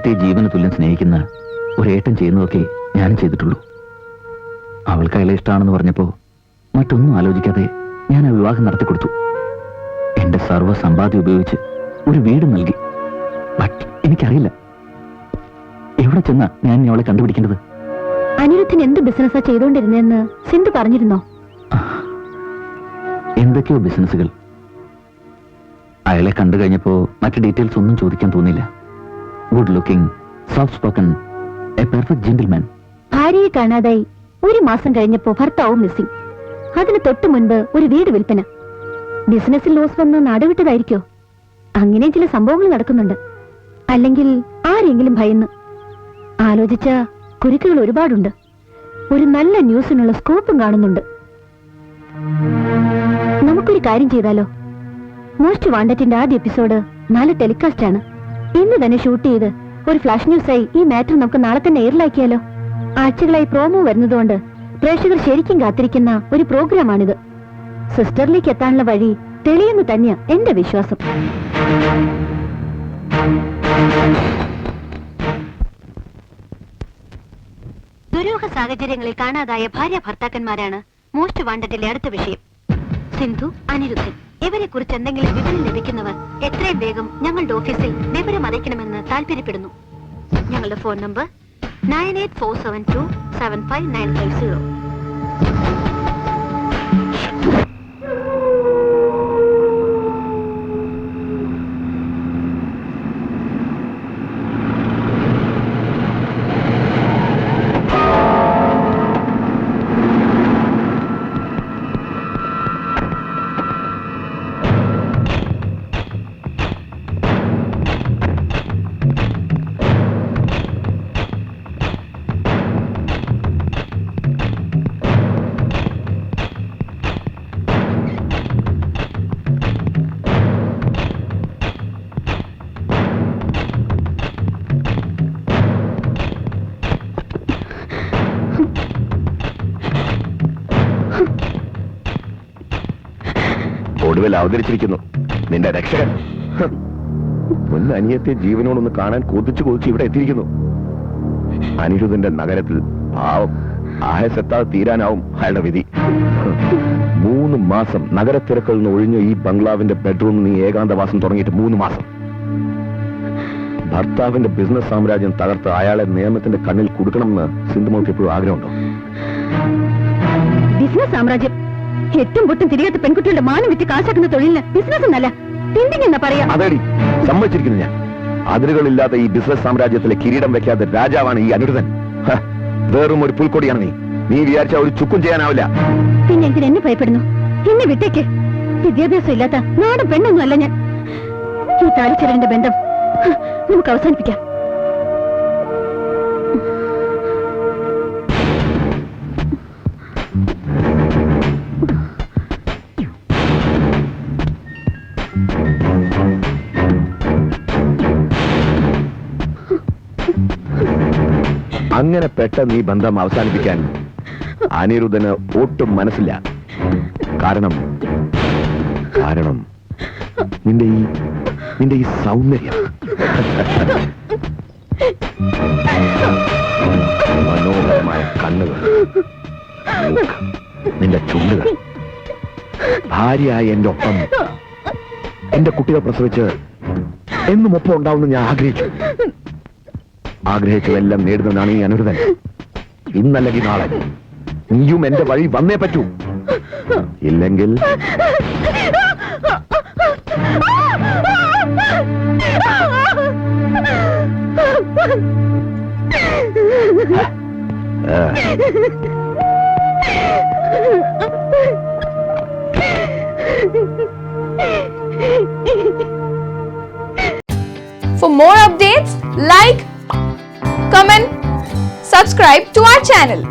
അനിയത്തെ ജീവന തുല്യം സ്നേഹിക്കുന്ന ഒരേട്ടൻ ചെയ്യുന്നതൊക്കെ ഞാനും ചെയ്തിട്ടുള്ളൂ. അവൾക്ക് അയാളെ ഇഷ്ടമാണെന്ന് പറഞ്ഞപ്പോ മറ്റൊന്നും ആലോചിക്കാതെ ഞാൻ ആ വിവാഹം നടത്തിക്കൊടുത്തു. എന്റെ സർവ്വ സമ്പാദ്യം ഉപയോഗിച്ച് ഒരു വീട് നൽകി. ബട്ട് എനിക്കറിയില്ല എവിടെ ചെന്നാ ഞാൻ അവളെ കണ്ടുപിടിക്കേണ്ടത്. അനിരുദ്ധൻ എന്ത് ബിസിനസ്സാ ചെയ്തുകൊണ്ടിരുന്നെന്ന് സിന്ധു പറഞ്ഞിരുന്നോ? എന്തൊക്കെയോ ബിസിനസ്സുകൾ. അയാളെ കണ്ടു കഴിഞ്ഞപ്പോ മറ്റു ഡീറ്റെയിൽസ് ഒന്നും ചോദിക്കാൻ തോന്നില്ല. Good looking, soft spoken, A perfect gentleman. ഭാര്യയെ കാണാതായി 1 മാസം കഴിഞ്ഞപ്പോ ഭർത്താവും മിസ്സിംഗ്. അതിന് തൊട്ടു മുൻപ് ഒരു വീട് വിൽപ്പന. ബിസിനസ്സിൽ ലോസ് വന്ന് നാടുവിട്ടതായിരിക്കോ? അങ്ങനെ ചില സംഭവങ്ങൾ നടക്കുന്നുണ്ട്. അല്ലെങ്കിൽ ആരെങ്കിലും ഭയന്ന്. ആലോചിച്ച കുരുക്കുകൾ ഒരുപാടുണ്ട്. ഒരു നല്ല ന്യൂസിനുള്ള സ്കോപ്പും കാണുന്നുണ്ട്. നമുക്കൊരു കാര്യം ചെയ്താലോ? മോസ്റ്റ് വാണ്ടറ്റിന്റെ ആദ്യ എപ്പിസോഡ് നാളെ ടെലികാസ്റ്റ് ആണ്. ഇന്ന് തന്നെ ഷൂട്ട് ചെയ്ത് ഒരു ഫ്ലാഷ് ന്യൂസായി ഈ മാറ്റർ നമുക്ക് നാളെ തന്നെ എയറിലാക്കിയാലോ? ആഴ്ചകളായി പ്രോമോ വരുന്നതുകൊണ്ട് പ്രേക്ഷകർ ശരിക്കും കാത്തിരിക്കുന്ന ഒരു പ്രോഗ്രാമാണിത്. സിസ്റ്ററിലേക്ക് എത്താനുള്ള വഴി തെളിയെന്ന് തന്നെയാ എന്റെ വിശ്വാസം. ദുരൂഹ സാഹചര്യങ്ങളിൽ കാണാതായ ഭാര്യ ഭർത്താക്കന്മാരാണ് മോസ്റ്റ് വാണ്ടറ്റിലെ അടുത്ത വിഷയം. സിന്ധു, അനിരുദ്ധൻ ഇവരെ കുറിച്ച് എന്തെങ്കിലും വിവരം ലഭിക്കുന്നവർ എത്രയും വേഗം ഞങ്ങളുടെ ഓഫീസിൽ വിവരം അറിയിക്കണമെന്ന് താല്പര്യപ്പെടുന്നു. ഞങ്ങളുടെ ഫോൺ നമ്പർ 9847275950. ഒടുവിൽ അവതരിച്ചിരിക്കുന്നു നിന്റെ രക്ഷകൻ. മുൻ അനിയത്തെ ജീവനോടൊന്ന് കാണാൻ കൊതിച്ചു ഇവിടെ എത്തിയിരിക്കുന്നു. അനിരുദ്ധന്റെ നഗരത്തിൽ പാവം ആയസെത്താതെ തീരാനാവും അയാളുടെ വിധി. 3 മാസം നഗരത്തിരക്കിൽ നിന്ന് ഒഴിഞ്ഞ ഈ ബംഗ്ലാവിന്റെ ബെഡ്റൂമിൽ നീ ഏകാന്തവാസം തുടങ്ങിയിട്ട് 3 മാസം. ഭർത്താവിന്റെ ബിസിനസ് സാമ്രാജ്യം തകർത്ത് അയാളെ നിയമത്തിന്റെ കണ്ണിൽ കൊടുക്കണമെന്ന് സിന്ധുമോൾക്ക് എപ്പോഴും ആഗ്രഹമുണ്ടോ? ബിസിനസ് സാമ്രാജ്യം എട്ടും പൊട്ടും തിരികത്തെ പെൺകുട്ടികളുടെ മാനം വിറ്റ് കാശാക്കുന്ന തൊഴിലിന് ബിസിനസ് എന്നല്ല പെൻഡിങ് എന്നാ പറയാ. അതേടി സമ്മതിച്ചിരിക്കുന്നു ഞാൻ. അതിരുകളില്ലാത്ത ഈ ബിസിനസ് സാമ്രാജ്യത്തിലെ കിരീടം വെക്കാത്ത രാജാവാണ് ഈ അനിരുദ്ധൻ. വേറും ഒരു പുൽക്കൊടിയാണ് നീ. നീ വിചാരിച്ച ഒരു ചുക്കും ചെയ്യാനാവില്ല. പിന്നെ എന്തിന് എന്നെ ഭയപ്പെടുന്നു? എന്നെ വിട്ടേക്ക്. വിദ്യാഭ്യാസം ഇല്ലാത്ത നാടും പെണ്ണൊന്നും അല്ല ഞാൻ. ഈ താലിച്ചെരലിന്റെ ബന്ധം നമുക്ക് അവസാനിപ്പിക്കാം. അങ്ങനെ പെട്ടെന്ന് ഈ ബന്ധം അവസാനിപ്പിക്കാൻ അനിരുദ്ധന് ഒട്ടും മനസ്സില്ല. കാരണം നിന്റെ ഈ സൗന്ദര്യം, മനോഹരമായ കണ്ണുകൾ, നിന്റെ ചുണ്ടുകൾ, ഭാര്യയായ എന്റെ ഒപ്പം എന്റെ കുട്ടികൾ പ്രസവിച്ച് എന്നും ഒപ്പം ഉണ്ടാവുമെന്ന് ഞാൻ ആഗ്രഹിച്ചതെല്ലാം നേടുന്നതാണ് ഈ അനിരുദ്ധൻ. ഇന്നല്ലെങ്കിൽ നാളെ നീയും എന്റെ വഴി വന്നേ പറ്റൂ. ഇല്ലെങ്കിൽ For more updates, like, comment, subscribe to our channel.